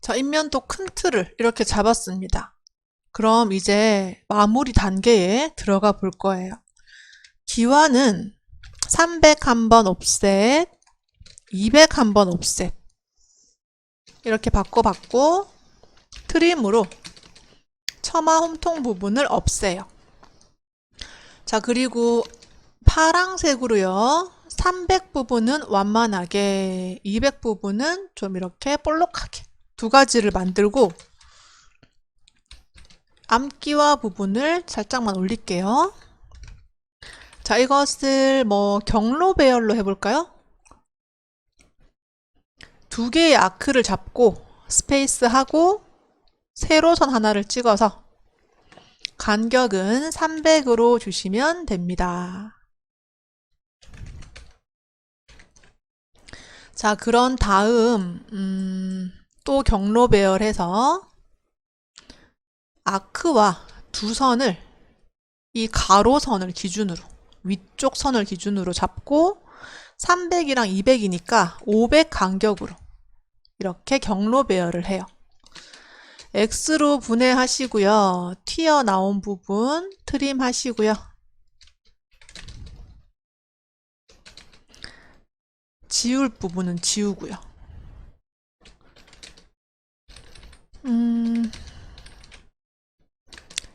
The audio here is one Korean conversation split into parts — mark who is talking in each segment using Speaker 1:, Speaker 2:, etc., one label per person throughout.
Speaker 1: 자, 인면도 큰 틀을 이렇게 잡았습니다. 그럼 이제 마무리 단계에 들어가 볼 거예요. 기와는 300 한번 옵셋, 200 한번 옵셋 이렇게 바꿔봤고 트림으로 처마 홈통 부분을 없애요. 자, 그리고 파랑색으로요. 300 부분은 완만하게, 200 부분은 좀 이렇게 볼록하게 두 가지를 만들고 암기와 부분을 살짝만 올릴게요. 자, 이것을 뭐 경로 배열로 해볼까요? 두 개의 아크를 잡고 스페이스 하고 세로선 하나를 찍어서 간격은 300으로 주시면 됩니다. 자, 그런 다음 또 경로 배열해서 아크와 두 선을 이 가로선을 기준으로 위쪽 선을 기준으로 잡고 300이랑 200이니까 500 간격으로 이렇게 경로 배열을 해요. X로 분해하시고요. 튀어나온 부분 트림 하시고요. 지울 부분은 지우고요.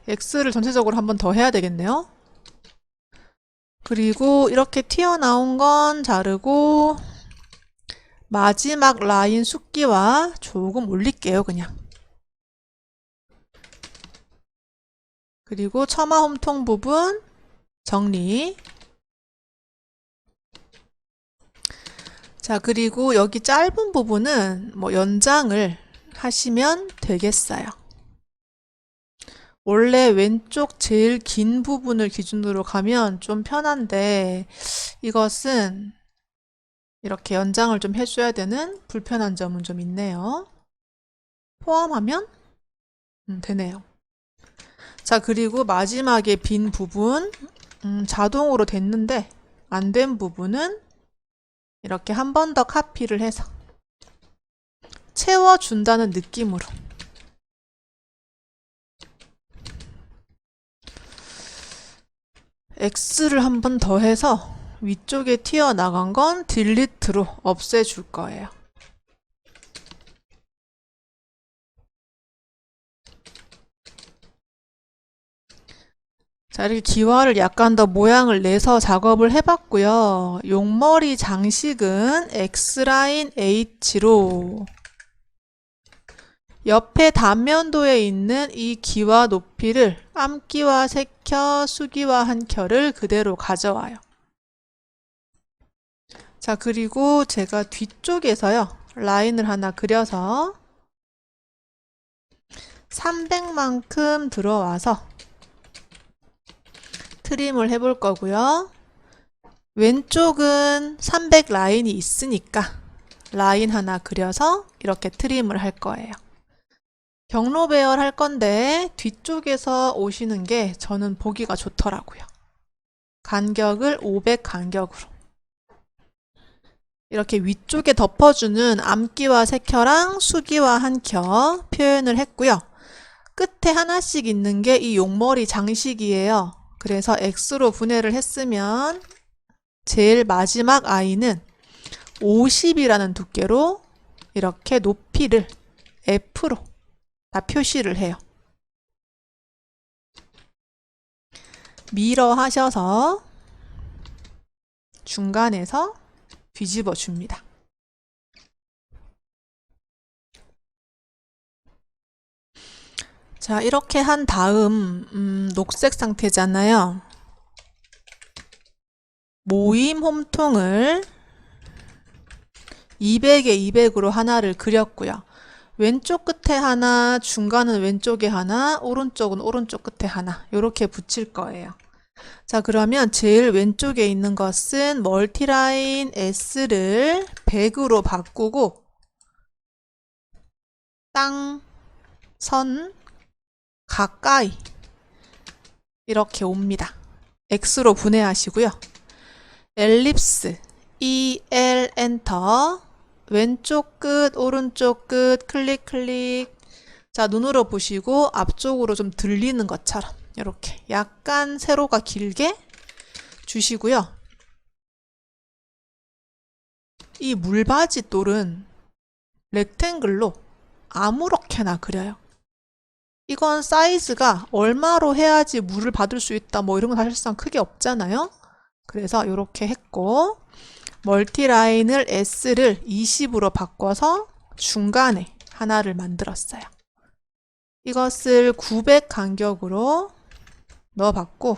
Speaker 1: X를 전체적으로 한 번 더 해야 되겠네요. 그리고 이렇게 튀어나온 건 자르고 마지막 라인 숫기와 조금 올릴게요, 그냥. 그리고 처마 홈통 부분 정리. 자, 그리고 여기 짧은 부분은 뭐 연장을 하시면 되겠어요. 원래 왼쪽 제일 긴 부분을 기준으로 가면 좀 편한데 이것은 이렇게 연장을 좀 해줘야 되는 불편한 점은 좀 있네요. 포함하면 되네요. 자, 그리고 마지막에 빈 부분 자동으로 됐는데 안 된 부분은 이렇게 한 번 더 카피를 해서 채워준다는 느낌으로 X를 한 번 더 해서 위쪽에 튀어나간 건 딜리트로 없애줄 거예요. 자, 이렇게 기와를 약간 더 모양을 내서 작업을 해봤고요. 용머리 장식은 X라인 H로 옆에 단면도에 있는 이 기와 높이를 암기와 3켜, 수기와 1켜를 그대로 가져와요. 자, 그리고 제가 뒤쪽에서요. 라인을 하나 그려서 300만큼 들어와서 트림을 해볼 거고요. 왼쪽은 300 라인이 있으니까 라인 하나 그려서 이렇게 트림을 할 거예요. 경로 배열 할 건데 뒤쪽에서 오시는 게 저는 보기가 좋더라고요. 간격을 500 간격으로. 이렇게 위쪽에 덮어주는 암기와 3켜랑 수기와 1켜 표현을 했고요. 끝에 하나씩 있는 게 이 용머리 장식이에요. 그래서 X로 분해를 했으면 제일 마지막 아이는 50이라는 두께로 이렇게 높이를 F로 다 표시를 해요. 미러 하셔서 중간에서 뒤집어 줍니다. 자, 이렇게 한 다음 녹색 상태잖아요. 모임 홈통을 200에 200으로 하나를 그렸고요. 왼쪽 끝에 하나, 중간은 왼쪽에 하나, 오른쪽은 오른쪽 끝에 하나 이렇게 붙일 거예요. 자, 그러면 제일 왼쪽에 있는 것은 멀티라인 S를 100으로 바꾸고 땅, 선, 가까이 이렇게 옵니다. X로 분해하시고요. 엘립스, EL 엔터 왼쪽 끝, 오른쪽 끝, 클릭, 클릭. 자, 눈으로 보시고 앞쪽으로 좀 들리는 것처럼 이렇게 약간 세로가 길게 주시고요. 이 물바지 똘은 렉탱글로 아무렇게나 그려요. 이건 사이즈가 얼마로 해야지 물을 받을 수 있다 뭐 이런 건 사실상 크게 없잖아요. 그래서 이렇게 했고 멀티라인을 S를 20으로 바꿔서 중간에 하나를 만들었어요. 이것을 900 간격으로 넣어봤고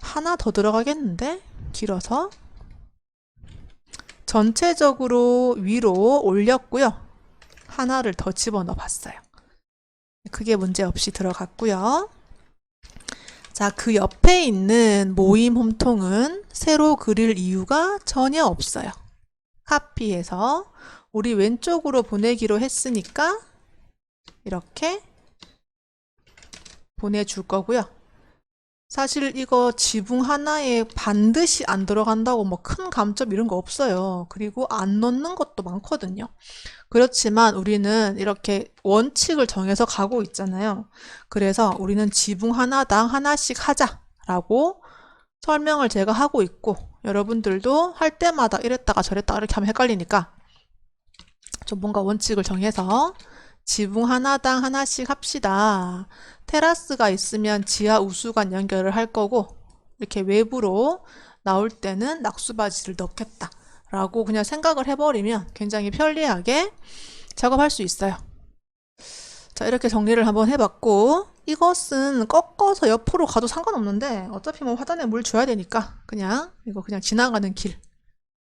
Speaker 1: 하나 더 들어가겠는데? 길어서 전체적으로 위로 올렸고요. 하나를 더 집어넣어 봤어요. 크게 문제 없이 들어갔고요. 자, 그 옆에 있는 모임 홈통은 새로 그릴 이유가 전혀 없어요. 카피해서 우리 왼쪽으로 보내기로 했으니까 이렇게 보내줄 거고요. 사실 이거 지붕 하나에 반드시 안 들어간다고 뭐 큰 감점 이런 거 없어요. 그리고 안 넣는 것도 많거든요. 그렇지만 우리는 이렇게 원칙을 정해서 가고 있잖아요. 그래서 우리는 지붕 하나당 하나씩 하자라고 설명을 제가 하고 있고 여러분들도 할 때마다 이랬다가 저랬다가 이렇게 하면 헷갈리니까 좀 뭔가 원칙을 정해서 지붕 하나당 하나씩 합시다. 테라스가 있으면 지하 우수관 연결을 할 거고 이렇게 외부로 나올 때는 낙수바지를 넣겠다 라고 그냥 생각을 해버리면 굉장히 편리하게 작업할 수 있어요. 자, 이렇게 정리를 한번 해봤고 이것은 꺾어서 옆으로 가도 상관없는데 어차피 뭐 화단에 물 줘야 되니까 그냥 이거 그냥 지나가는 길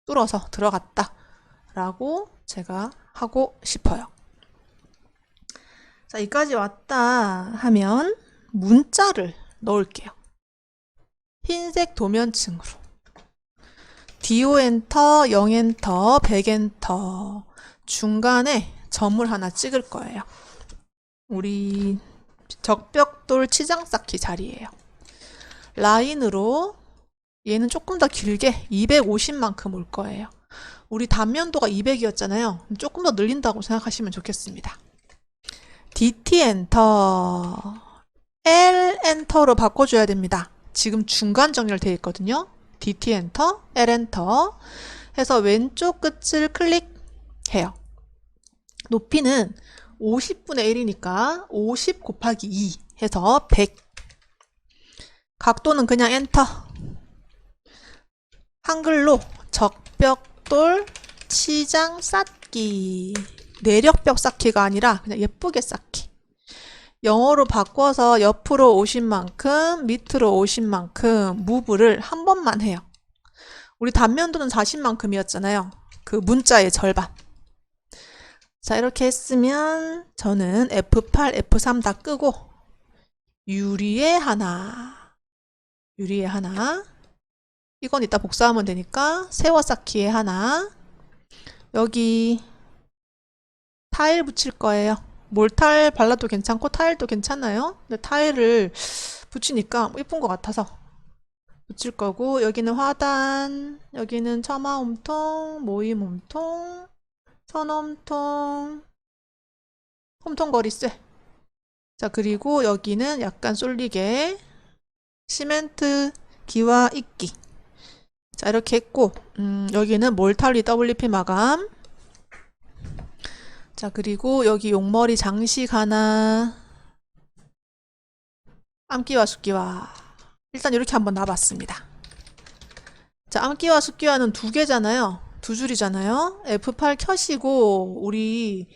Speaker 1: 뚫어서 들어갔다 라고 제가 하고 싶어요. 자, 여기까지 왔다 하면 문자를 넣을게요. 흰색 도면층으로 DO 엔터, 0 엔터, 100 엔터 중간에 점을 하나 찍을 거예요. 우리 적벽돌 치장 쌓기 자리예요. 라인으로 얘는 조금 더 길게 250만큼 올 거예요. 우리 단면도가 200이었잖아요. 조금 더 늘린다고 생각하시면 좋겠습니다. DT 엔터, L 엔터로 바꿔줘야 됩니다. 지금 중간 정렬되어 있거든요. DT 엔터, L 엔터 해서 왼쪽 끝을 클릭해요. 높이는 50분의 1이니까 50 곱하기 2 해서 100. 각도는 그냥 엔터. 한글로 적벽돌 치장 쌓기. 내력벽 쌓기가 아니라 그냥 예쁘게 쌓기. 영어로 바꿔서 옆으로 오신 만큼 밑으로 오신 만큼 무브를 한 번만 해요. 우리 단면도는 40만큼이었잖아요. 그 문자의 절반. 자, 이렇게 했으면 저는 F8, F3 다 끄고 유리에 하나, 유리에 하나, 이건 이따 복사하면 되니까 세워 쌓기에 하나, 여기 타일 붙일 거예요. 몰타일 발라도 괜찮고 타일도 괜찮아요. 근데 타일을 붙이니까 예쁜 것 같아서 붙일 거고 여기는 화단, 여기는 처마 홈통, 모임 홈통, 선 홈통, 홈통 거리쇠. 자, 그리고 여기는 약간 쏠리게 시멘트 기와 이끼. 자, 이렇게 했고 여기는 몰탈리 WP 마감. 자, 그리고 여기 용머리 장식 하나, 암기와 숫기와 일단 이렇게 한번 놔봤습니다. 자, 암기와 숫기와는 두 개잖아요. 두 줄이잖아요. F8 켜시고 우리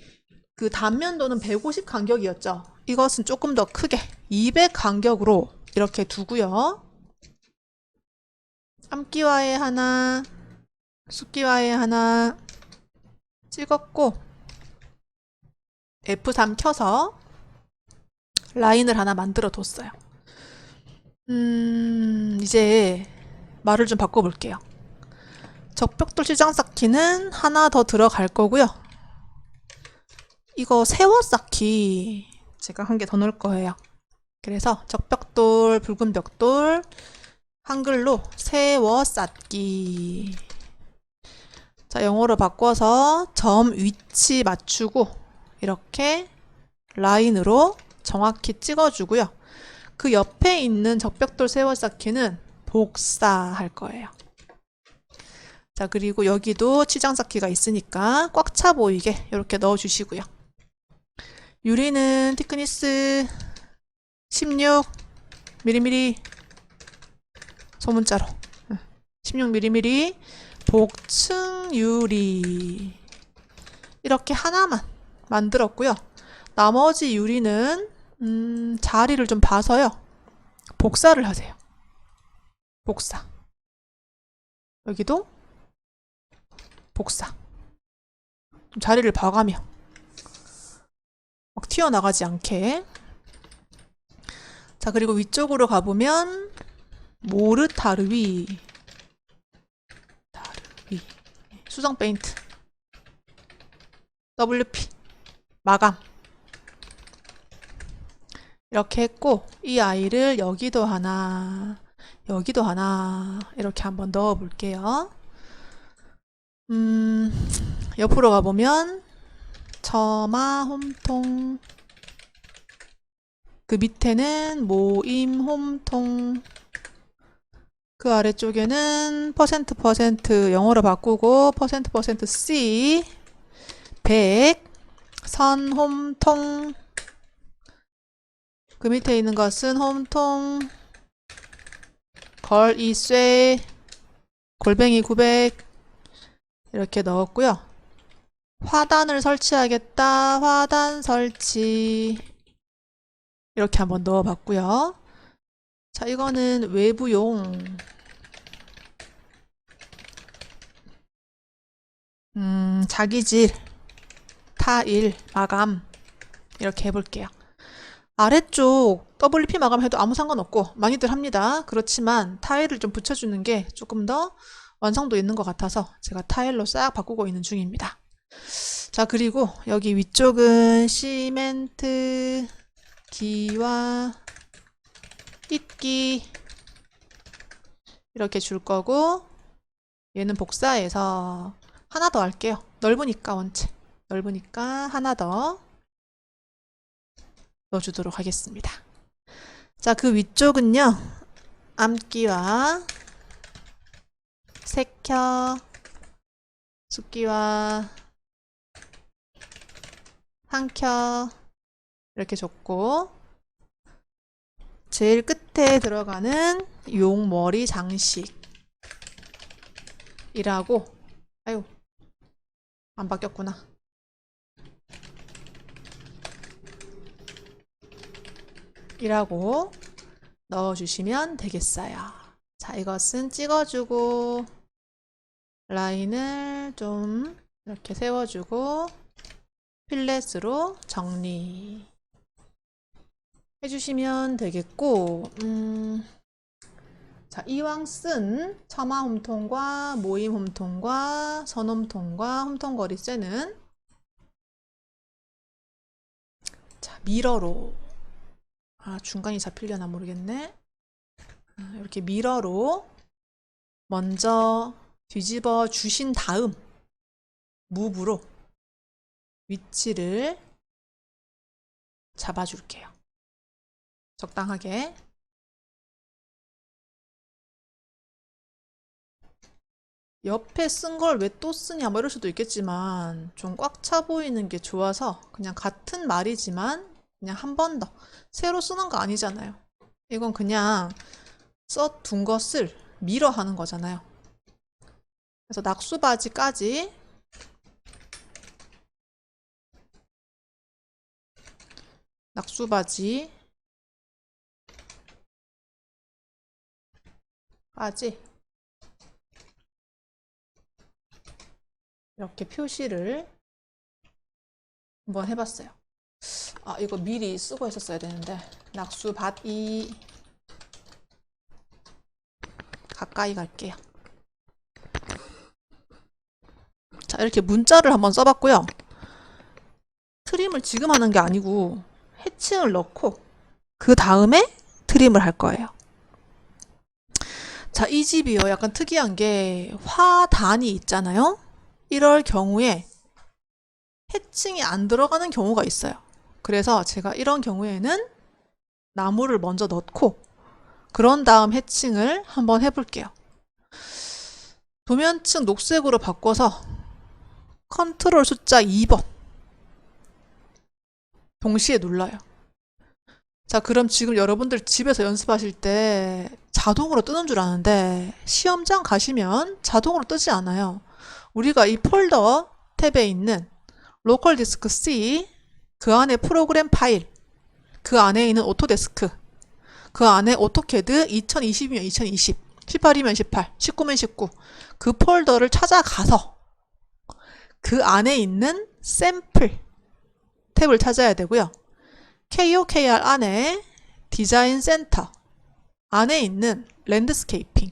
Speaker 1: 그 단면도는 150 간격이었죠. 이것은 조금 더 크게 200 간격으로 이렇게 두고요. 암기와에 하나, 숫기와에 하나 찍었고 F3 켜서 라인을 하나 만들어 뒀어요. 이제 말을 좀 바꿔볼게요. 적벽돌 시장 쌓기는 하나 더 들어갈 거고요. 이거 세워 쌓기 제가 한 개 더 넣을 거예요. 그래서 적벽돌, 붉은 벽돌 한글로 세워 쌓기. 자, 영어로 바꿔서 점 위치 맞추고 이렇게 라인으로 정확히 찍어주고요. 그 옆에 있는 적벽돌 세워 쌓기는 복사할 거예요. 자, 그리고 여기도 치장 쌓기가 있으니까 꽉 차 보이게 이렇게 넣어주시고요. 유리는 티크니스 16mm 소문자로 16mm 복층 유리 이렇게 하나만 만들었고요. 나머지 유리는 자리를 좀 봐서요. 복사를 하세요. 복사. 여기도 복사. 좀 자리를 봐가며 막 튀어나가지 않게. 자, 그리고 위쪽으로 가보면 모르타르위 수성 페인트 WP 마감 이렇게 했고, 이 아이를 여기도 하나 여기도 하나 이렇게 한번 넣어 볼게요. 옆으로 가보면 처마 홈통, 그 밑에는 모임 홈통, 그 아래쪽에는 %% 영어로 바꾸고 %C 100 선 홈통, 그 밑에 있는 것은 홈통 걸 이쇠 골뱅이 900 이렇게 넣었고요. 화단을 설치하겠다. 화단 설치 이렇게 한번 넣어봤고요. 자, 이거는 외부용 자기질 타일 마감 이렇게 해볼게요. 아래쪽 WP 마감 해도 아무 상관없고 많이들 합니다. 그렇지만 타일을 좀 붙여주는 게 조금 더 완성도 있는 것 같아서 제가 타일로 싹 바꾸고 있는 중입니다. 자, 그리고 여기 위쪽은 시멘트 기와 잇기 이렇게 줄 거고, 얘는 복사해서 하나 더 할게요. 넓으니까 원체 넓으니까 하나 더 넣어주도록 하겠습니다. 자, 그 위쪽은요, 암기와 색혀 숫기와 한켜 이렇게 줬고, 제일 끝에 들어가는 용머리 장식이라고, 아유 안 바뀌었구나. 이라고 넣어주시면 되겠어요. 자, 이것은 찍어주고 라인을 좀 이렇게 세워주고 필렛으로 정리 해주시면 되겠고, 자, 이왕 쓴 처마 홈통과 모임 홈통과 선 홈통과 홈통 거리쇠는 자, 미러로, 중간이 잡히려나 모르겠네. 이렇게 미러로 먼저 뒤집어 주신 다음 무브로 위치를 잡아줄게요. 적당하게. 옆에 쓴 걸 왜 또 쓰냐 뭐 이럴 수도 있겠지만, 좀 꽉 차 보이는 게 좋아서 그냥 같은 말이지만 그냥 한 번 더, 새로 쓰는 거 아니잖아요. 이건 그냥 써둔 것을 밀어 하는 거잖아요. 그래서 낙수바지까지 이렇게 표시를 한번 해봤어요. 이거 미리 쓰고 했었어야 되는데, 낙수밭이 가까이 갈게요. 자, 이렇게 문자를 한번 써봤고요. 트림을 지금 하는 게 아니고 해칭을 넣고 그 다음에 트림을 할 거예요. 자, 이 집이요, 약간 특이한 게 화단이 있잖아요. 이럴 경우에 해칭이 안 들어가는 경우가 있어요. 그래서 제가 이런 경우에는 나무를 먼저 넣고 그런 다음 해칭을 한번 해볼게요. 도면층 녹색으로 바꿔서 컨트롤 숫자 2번 동시에 눌러요. 자, 그럼 지금 여러분들 집에서 연습하실 때 자동으로 뜨는 줄 아는데 시험장 가시면 자동으로 뜨지 않아요. 우리가 이 폴더 탭에 있는 로컬 디스크 C, 그 안에 프로그램 파일, 그 안에 있는 오토데스크, 그 안에 오토캐드 2020이면 2020, 18이면 18, 19면 19, 그 폴더를 찾아가서 그 안에 있는 샘플 탭을 찾아야 되고요. KOKR 안에 디자인 센터 안에 있는 랜드스케이핑,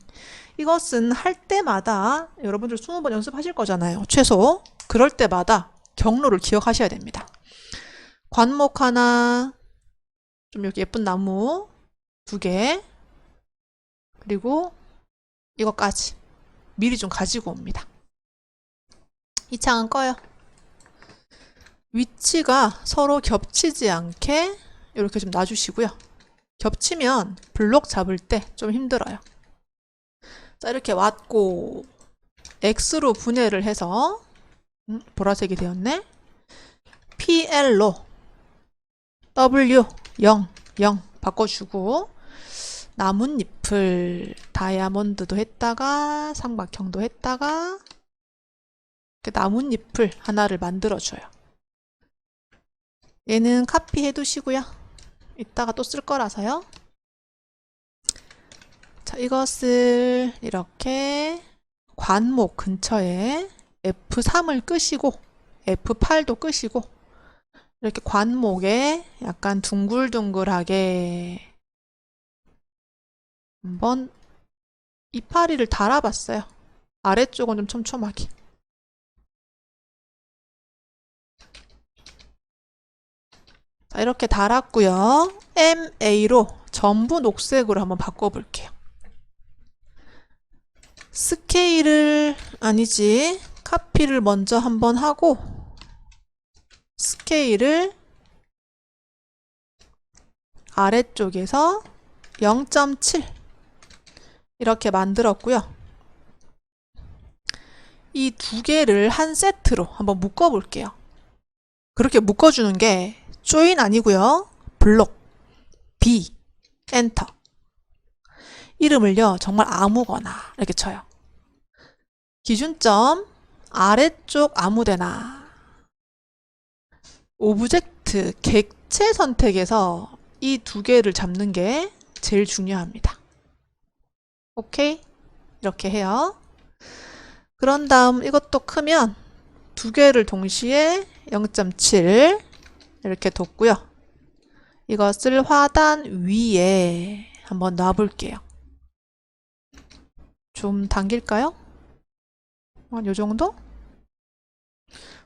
Speaker 1: 이것은 할 때마다 여러분들 20번 연습하실 거잖아요. 최소. 그럴 때마다 경로를 기억하셔야 됩니다. 관목 하나, 좀 이렇게 예쁜 나무 2개, 그리고 이것까지 미리 좀 가지고 옵니다. 이 창은 꺼요. 위치가 서로 겹치지 않게 이렇게 좀 놔주시고요. 겹치면 블록 잡을 때 좀 힘들어요. 자, 이렇게 왔고 X로 분해를 해서 보라색이 되었네. PL로 W 0 0 바꿔주고 나뭇잎을 다이아몬드도 했다가 삼각형도 했다가 이렇게 나뭇잎을 하나를 만들어줘요. 얘는 카피해 두시고요. 이따가 또 쓸 거라서요. 자, 이것을 이렇게 관목 근처에 F3을 끄시고 F8도 끄시고 이렇게 관목에 약간 둥글둥글하게 한번 이파리를 달아봤어요. 아래쪽은 좀 촘촘하게. 자, 이렇게 달았고요. MA로 전부 녹색으로 한번 바꿔볼게요. 스케일을 아니지, 카피를 먼저 한번 하고 스케일을 아래쪽에서 0.7 이렇게 만들었고요. 이 2개를 한 세트로 한번 묶어볼게요. 그렇게 묶어주는 게 조인 아니고요. 블록 B 엔터, 이름을요 정말 아무거나 이렇게 쳐요. 기준점 아래쪽 아무데나. 오브젝트 객체 선택에서 이 2개를 잡는 게 제일 중요합니다. 오케이? 이렇게 해요. 그런 다음 이것도 크면 2개를 동시에 0.7 이렇게 뒀고요. 이것을 화단 위에 한번 놔볼게요. 좀 당길까요? 한 요 정도?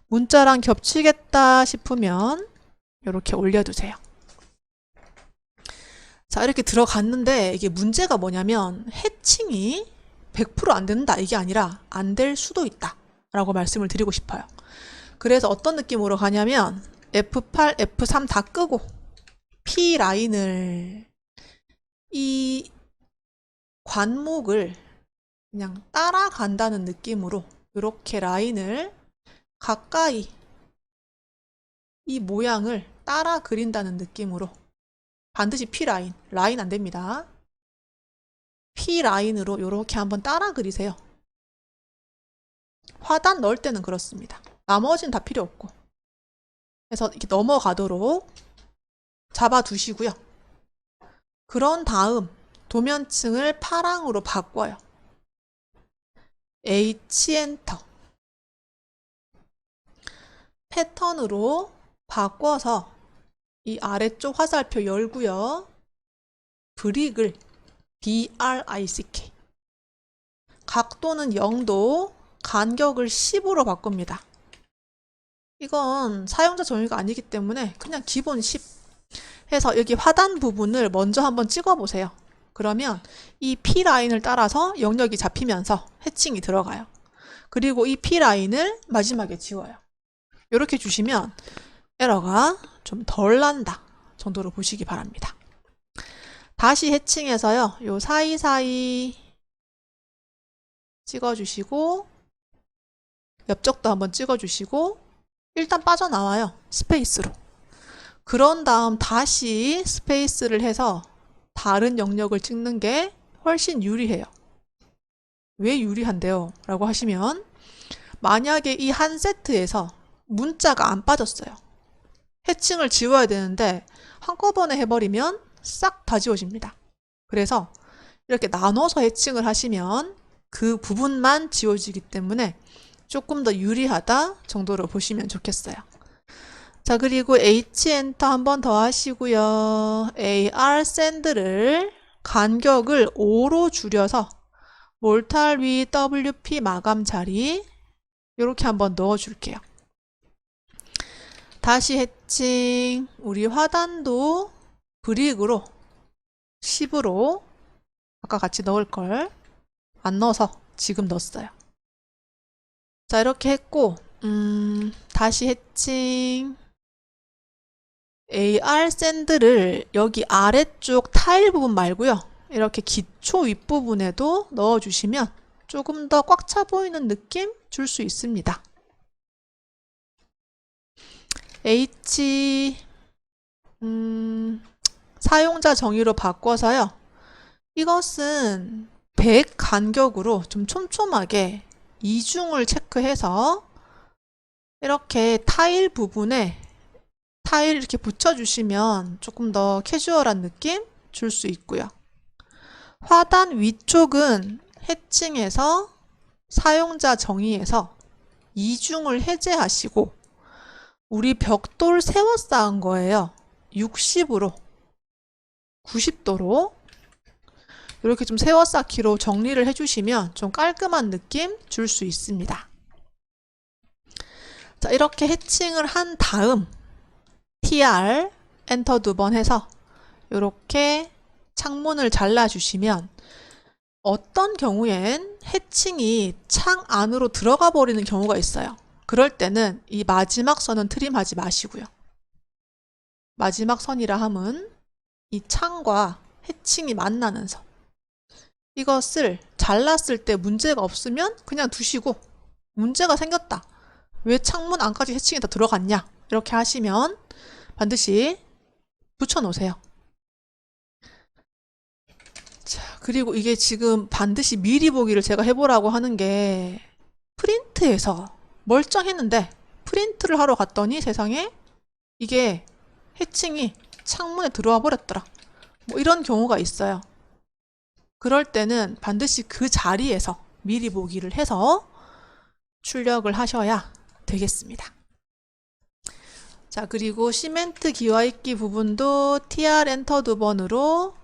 Speaker 1: 문자랑 겹치겠다 싶으면 이렇게 올려두세요. 자, 이렇게 들어갔는데 이게 문제가 뭐냐면 해칭이 100% 안 된다 이게 아니라 안 될 수도 있다 라고 말씀을 드리고 싶어요. 그래서 어떤 느낌으로 가냐면 F8, F3 다 끄고 P 라인을 이 관목을 그냥 따라간다는 느낌으로 이렇게 라인을 가까이 이 모양을 따라 그린다는 느낌으로, 반드시 P 라인, 라인 안 됩니다. P 라인으로 이렇게 한번 따라 그리세요. 화단 넣을 때는 그렇습니다. 나머지는 다 필요 없고. 그래서 이렇게 넘어가도록 잡아 두시고요. 그런 다음 도면층을 파랑으로 바꿔요. H 엔터. 패턴으로 바꿔서 이 아래쪽 화살표 열고요. 브릭을 BRICK. 각도는 0도, 간격을 10으로 바꿉니다. 이건 사용자 정의가 아니기 때문에 그냥 기본 10 해서 여기 화단 부분을 먼저 한번 찍어 보세요. 그러면 이 P 라인을 따라서 영역이 잡히면서 해칭이 들어가요. 그리고 이 P라인을 마지막에 지워요. 이렇게 주시면 에러가 좀 덜 난다 정도로 보시기 바랍니다. 다시 해칭해서요. 요 사이사이 찍어주시고 옆쪽도 한번 찍어주시고 일단 빠져나와요. 스페이스로. 그런 다음 다시 스페이스를 해서 다른 영역을 찍는 게 훨씬 유리해요. 왜 유리한데요? 라고 하시면 만약에 이 한 세트에서 문자가 안 빠졌어요. 해칭을 지워야 되는데 한꺼번에 해버리면 싹 다 지워집니다. 그래서 이렇게 나눠서 해칭을 하시면 그 부분만 지워지기 때문에 조금 더 유리하다 정도로 보시면 좋겠어요. 자, 그리고 H 엔터 한 번 더 하시고요. AR 샌드를 간격을 5로 줄여서 몰탈 위 WP 마감 자리 이렇게 한번 넣어 줄게요. 다시 해칭. 우리 화단도 브릭으로 10으로 아까 같이 넣을 걸 안 넣어서 지금 넣었어요. 자, 이렇게 했고 다시 해칭. AR 샌드를 여기 아래쪽 타일 부분 말고요. 이렇게 기초 윗부분에도 넣어주시면 조금 더 꽉 차 보이는 느낌 줄 수 있습니다. H 사용자 정의로 바꿔서요. 이것은 100 간격으로 좀 촘촘하게 이중을 체크해서 이렇게 타일 부분에 타일 이렇게 붙여주시면 조금 더 캐주얼한 느낌 줄 수 있고요. 화단 위쪽은 해칭해서 사용자 정의에서 이중을 해제하시고 우리 벽돌 세워 쌓은 거예요. 60으로 90도로 이렇게 좀 세워 쌓기로 정리를 해주시면 좀 깔끔한 느낌 줄 수 있습니다. 자, 이렇게 해칭을 한 다음 TR 엔터 2번 해서 이렇게 창문을 잘라주시면 어떤 경우엔 해칭이 창 안으로 들어가 버리는 경우가 있어요. 그럴 때는 이 마지막 선은 트림하지 마시고요. 마지막 선이라 함은 이 창과 해칭이 만나는 선. 이것을 잘랐을 때 문제가 없으면 그냥 두시고 문제가 생겼다. 왜 창문 안까지 해칭이 다 들어갔냐? 이렇게 하시면 반드시 붙여 놓으세요. 자, 그리고 이게 지금 반드시 미리 보기를 제가 해보라고 하는 게 프린트에서 멀쩡했는데 프린트를 하러 갔더니 세상에 이게 해칭이 창문에 들어와 버렸더라. 뭐 이런 경우가 있어요. 그럴 때는 반드시 그 자리에서 미리 보기를 해서 출력을 하셔야 되겠습니다. 자, 그리고 시멘트 기와입기 부분도 TR 엔터 2번으로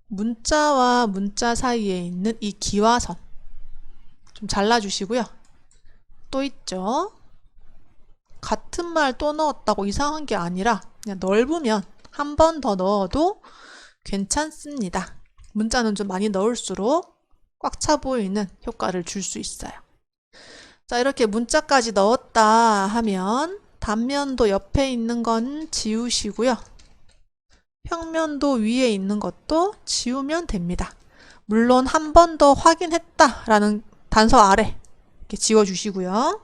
Speaker 1: 문자와 문자 사이에 있는 이 기와선 좀 잘라주시고요. 또 있죠. 같은 말 또 넣었다고 이상한 게 아니라 그냥 넓으면 한 번 더 넣어도 괜찮습니다. 문자는 좀 많이 넣을수록 꽉 차 보이는 효과를 줄 수 있어요. 자, 이렇게 문자까지 넣었다 하면 단면도 옆에 있는 건 지우시고요. 평면도 위에 있는 것도 지우면 됩니다. 물론 한 번 더 확인했다라는 단서 아래 이렇게 지워주시고요.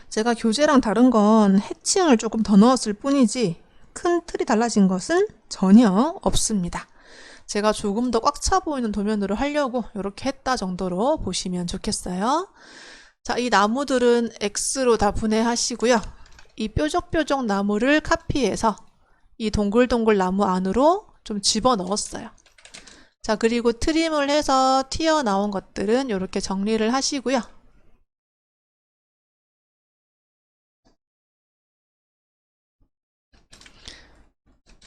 Speaker 1: 제가 교재랑 다른 건 해칭을 조금 더 넣었을 뿐이지 큰 틀이 달라진 것은 전혀 없습니다. 제가 조금 더 꽉 차 보이는 도면으로 하려고 이렇게 했다 정도로 보시면 좋겠어요. 자, 이 나무들은 X로 다 분해하시고요. 이 뾰족뾰족 나무를 카피해서 이 동글동글 나무 안으로 좀 집어넣었어요. 자, 그리고 트림을 해서 튀어나온 것들은 이렇게 정리를 하시고요.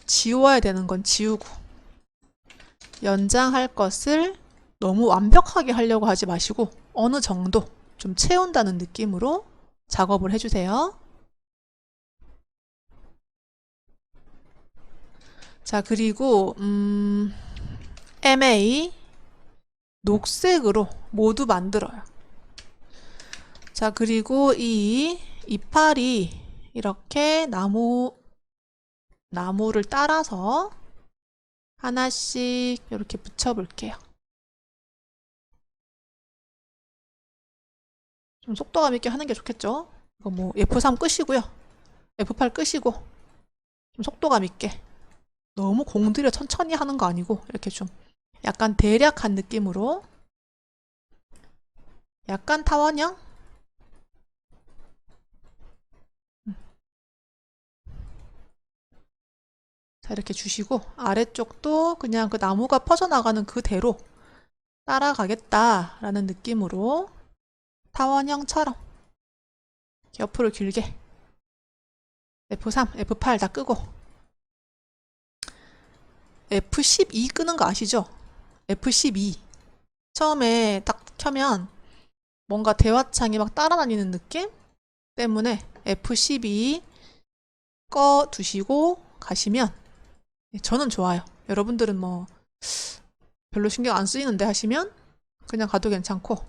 Speaker 1: 지워야 되는 건 지우고 연장할 것을 너무 완벽하게 하려고 하지 마시고 어느 정도 좀 채운다는 느낌으로 작업을 해주세요. 자, 그리고 MA 녹색으로 모두 만들어요. 자, 그리고 이 이파리 이렇게 나무를 따라서 하나씩 이렇게 붙여 볼게요. 좀 속도감 있게 하는 게 좋겠죠? 이거 뭐 F3 끄시고요. F8 끄시고 좀 속도감 있게, 너무 공들여 천천히 하는 거 아니고 이렇게 좀 약간 대략한 느낌으로, 약간 타원형? 자, 이렇게 주시고 아래쪽도 그냥 그 나무가 퍼져나가는 그대로 따라가겠다라는 느낌으로 타원형처럼 옆으로 길게 F3, F8 다 끄고 F12 끄는 거 아시죠? F12 처음에 딱 켜면 뭔가 대화창이 막 따라다니는 느낌 때문에 F12 꺼 두시고 가시면 저는 좋아요. 여러분들은 뭐 별로 신경 안 쓰이는데 하시면 그냥 가도 괜찮고,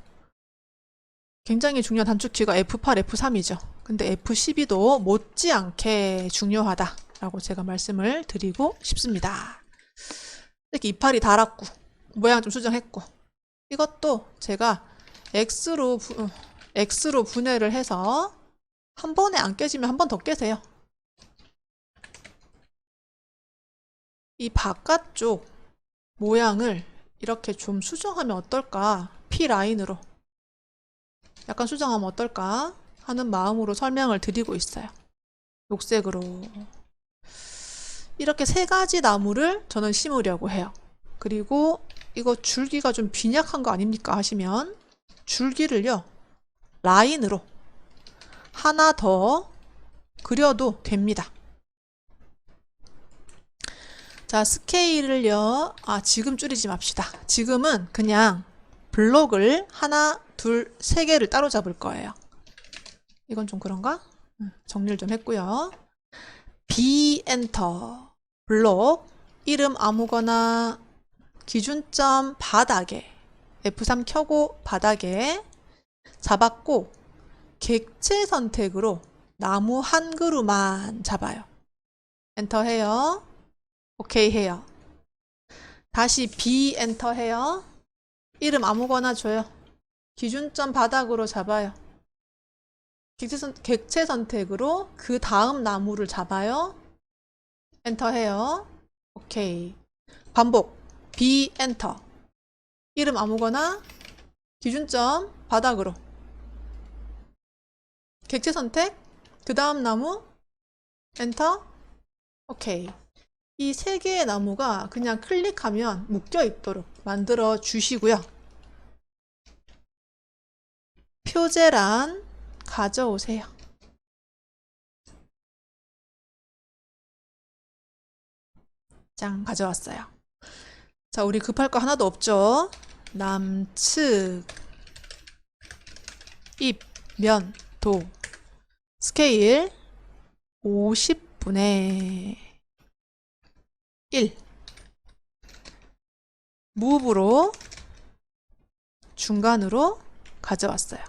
Speaker 1: 굉장히 중요한 단축키가 F8, F3이죠. 근데 F12도 못지않게 중요하다라고 제가 말씀을 드리고 싶습니다. 이렇게 이파리 달았고 모양 좀 수정했고, 이것도 제가 X로 분해를 해서 한 번에 안 깨지면 한 번 더 깨세요. 이 바깥쪽 모양을 이렇게 좀 수정하면 어떨까? P 라인으로 약간 수정하면 어떨까 하는 마음으로 설명을 드리고 있어요. 녹색으로 이렇게 세 가지 나무를 저는 심으려고 해요. 그리고 이거 줄기가 좀 빈약한 거 아닙니까 하시면 줄기를요 라인으로 하나 더 그려도 됩니다. 자, 스케일을요, 지금 줄이지 맙시다. 지금은 그냥 블록을 하나, 둘, 세 개를 따로 잡을 거예요. 이건 좀 그런가? 정리를 좀 했고요. B 엔터 블록 이름 아무거나 기준점 바닥에 F3 켜고 바닥에 잡았고, 객체 선택으로 나무 한 그루만 잡아요. 엔터 해요. 오케이 해요. 다시 B 엔터 해요. 이름 아무거나 줘요. 기준점 바닥으로 잡아요. 객체 선택으로 그 다음 나무를 잡아요. 엔터 해요. 오케이. 반복. B 엔터. 이름 아무거나 기준점 바닥으로. 객체 선택. 그 다음 나무. 엔터. 오케이. 이 세 개의 나무가 그냥 클릭하면 묶여 있도록 만들어 주시고요. 표제란 가져오세요. 짱, 가져왔어요. 자, 우리 급할 거 하나도 없죠? 남측 입, 면, 도 스케일 50분의 1 무브로 중간으로 가져왔어요.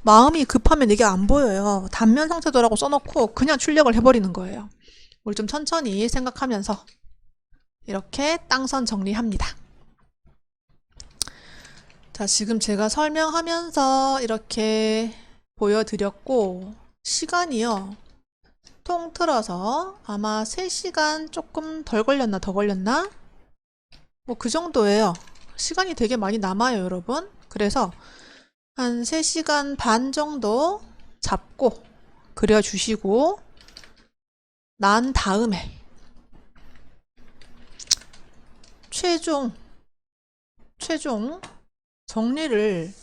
Speaker 1: 마음이 급하면 이게 안 보여요. 단면 상태도라고 써놓고 그냥 출력을 해버리는 거예요. 우리 좀 천천히 생각하면서 이렇게 땅선 정리합니다. 자, 지금 제가 설명하면서 이렇게 보여드렸고, 시간이요, 통틀어서 아마 3시간 조금 덜 걸렸나 더 걸렸나? 뭐 그 정도예요. 시간이 되게 많이 남아요, 여러분. 그래서 한 3시간 반 정도 잡고 그려주시고 난 다음에 최종 정리를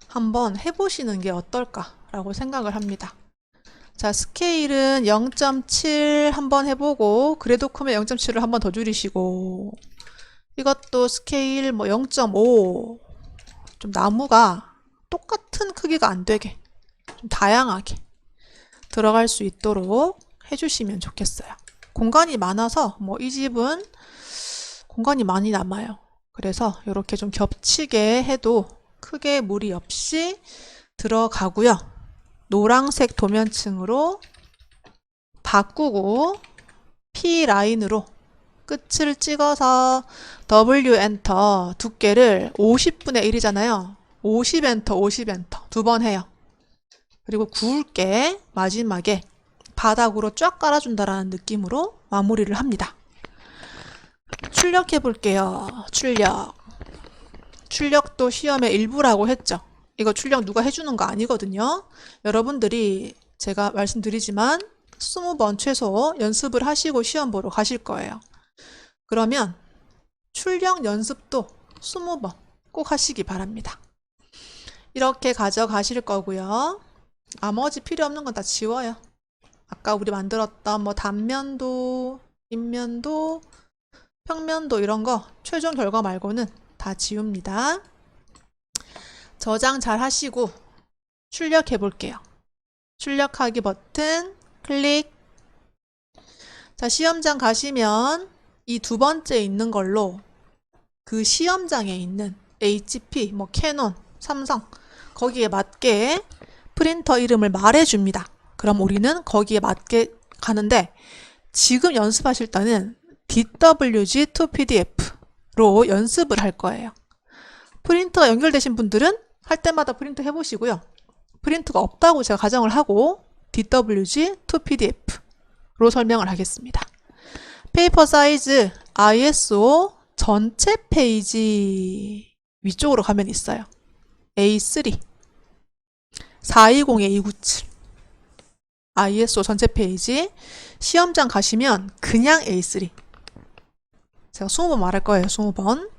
Speaker 1: 한번 해보시는 게 어떨까라고 생각을 합니다. 자, 스케일은 0.7 한번 해보고, 그래도 크면 0.7을 한번 더 줄이시고, 이것도 스케일 뭐 0.5, 좀 나무가 똑같은 크기가 안 되게 좀 다양하게 들어갈 수 있도록 해주시면 좋겠어요. 공간이 많아서 뭐 이 집은 공간이 많이 남아요. 그래서 이렇게 좀 겹치게 해도 크게 무리 없이 들어가고요. 노란색 도면층으로 바꾸고 P라인으로 끝을 찍어서 W 엔터 두께를 50분의 1이잖아요. 50 엔터 50 엔터 두 번 해요. 그리고 굵게 마지막에 바닥으로 쫙 깔아준다라는 느낌으로 마무리를 합니다. 출력해 볼게요. 출력도 시험의 일부라고 했죠. 이거 출력 누가 해주는 거 아니거든요. 여러분들이 제가 말씀드리지만 20번 최소 연습을 하시고 시험 보러 가실 거예요. 그러면 출력 연습도 20번 꼭 하시기 바랍니다. 이렇게 가져가실 거고요. 나머지 필요 없는 건 다 지워요. 아까 우리 만들었던 뭐 단면도, 인면도, 평면도 이런 거 최종 결과 말고는 다 지웁니다. 저장 잘 하시고 출력해 볼게요. 출력하기 버튼 클릭. 자, 시험장 가시면 이 두 번째 있는 걸로 그 시험장에 있는 HP, 뭐 캐논, 삼성 거기에 맞게 프린터 이름을 말해줍니다. 그럼 우리는 거기에 맞게 가는데 지금 연습하실 때는 DWG to PDF로 연습을 할 거예요. 프린터가 연결되신 분들은 할 때마다 프린터 해보시고요. 프린터가 없다고 제가 가정을 하고 DWG to PDF로 설명을 하겠습니다. 페이퍼 사이즈 ISO 전체 페이지 위쪽으로 가면 있어요. A3 420-297 ISO 전체 페이지. 시험장 가시면 그냥 A3. 제가 20번 말할 거예요. 20번.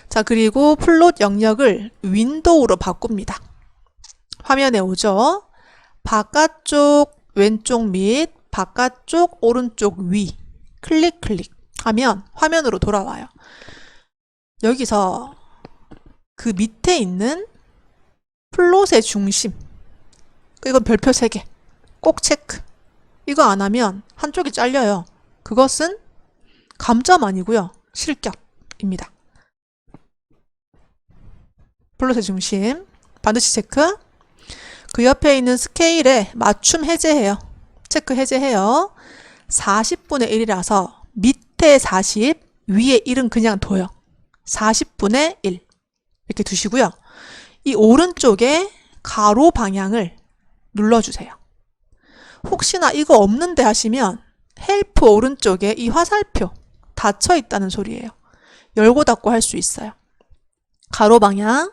Speaker 1: 자, 그리고 플롯 영역을 윈도우로 바꿉니다. 화면에 오죠. 바깥쪽 왼쪽 및 바깥쪽 오른쪽 위 클릭 하면 화면으로 돌아와요. 여기서 그 밑에 있는 플롯의 중심, 이건 별표 3개 꼭 체크. 이거 안 하면 한쪽이 잘려요. 그것은 감점 아니고요. 실격입니다. 플롯의 중심 반드시 체크. 그 옆에 있는 스케일에 맞춤 해제해요. 체크 해제해요. 40분의 1이라서 밑에 40, 위에 1은 그냥 둬요. 40분의 1 이렇게 두시고요. 이 오른쪽에 가로 방향을 눌러주세요. 혹시나 이거 없는데 하시면 헬프 오른쪽에 이 화살표 닫혀 있다는 소리예요. 열고 닫고 할 수 있어요. 가로 방향.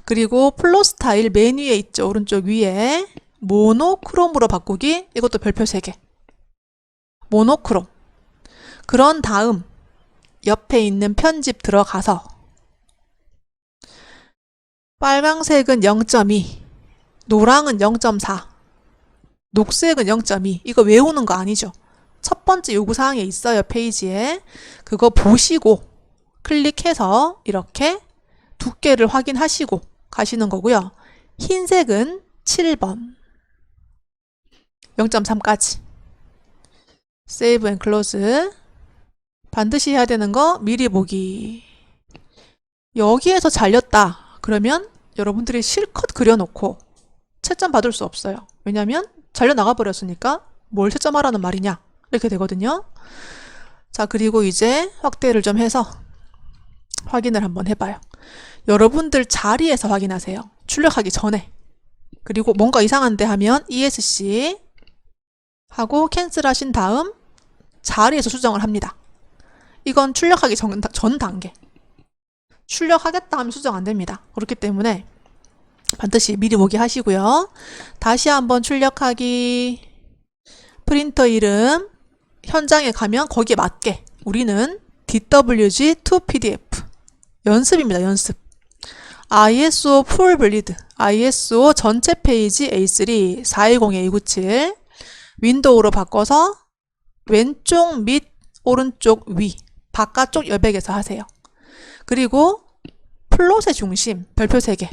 Speaker 1: 그리고 플롯 스타일 메뉴에 있죠. 오른쪽 위에 모노크롬으로 바꾸기. 이것도 별표 3개. 모노크롬. 그런 다음 옆에 있는 편집 들어가서 빨강색은 0.2, 노랑은 0.4, 녹색은 0.2. 이거 외우는 거 아니죠. 첫 번째 요구사항에 있어요. 페이지에. 그거 보시고 클릭해서 이렇게 두께를 확인하시고 가시는 거고요. 흰색은 7번 0.3까지 세이브 앤 클로즈. 반드시 해야 되는 거 미리 보기. 여기에서 잘렸다 그러면 여러분들이 실컷 그려놓고 채점 받을 수 없어요. 왜냐면 잘려 나가 버렸으니까 뭘 채점하라는 말이냐 이렇게 되거든요. 자, 그리고 이제 확대를 좀 해서 확인을 한번 해봐요. 여러분들 자리에서 확인하세요. 출력하기 전에. 그리고 뭔가 이상한데 하면 ESC 하고 캔슬 하신 다음 자리에서 수정을 합니다. 이건 출력하기 전 단계. 출력하겠다 하면 수정 안 됩니다. 그렇기 때문에 반드시 미리 보기 하시고요. 다시 한번 출력하기. 프린터 이름 현장에 가면 거기에 맞게 우리는 DWG to PDF 연습입니다. 연습. ISO 풀 블리드, ISO 전체 페이지 A3 410-297 윈도우로 바꿔서 왼쪽 및 오른쪽 위 바깥쪽 여백에서 하세요. 그리고 플롯의 중심 별표 3개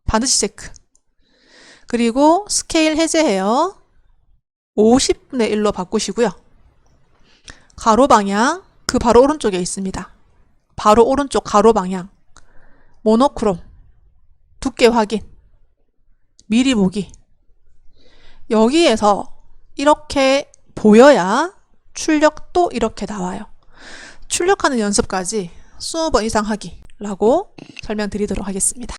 Speaker 1: 반드시 체크. 그리고 스케일 해제해요. 50분의 1로 바꾸시고요. 가로 방향 그 바로 오른쪽에 있습니다. 바로 오른쪽 가로 방향 모노크롬 두께 확인 미리 보기 여기에서 이렇게 보여야 출력도 이렇게 나와요. 출력하는 연습까지 20번 이상 하기 라고 설명드리도록 하겠습니다.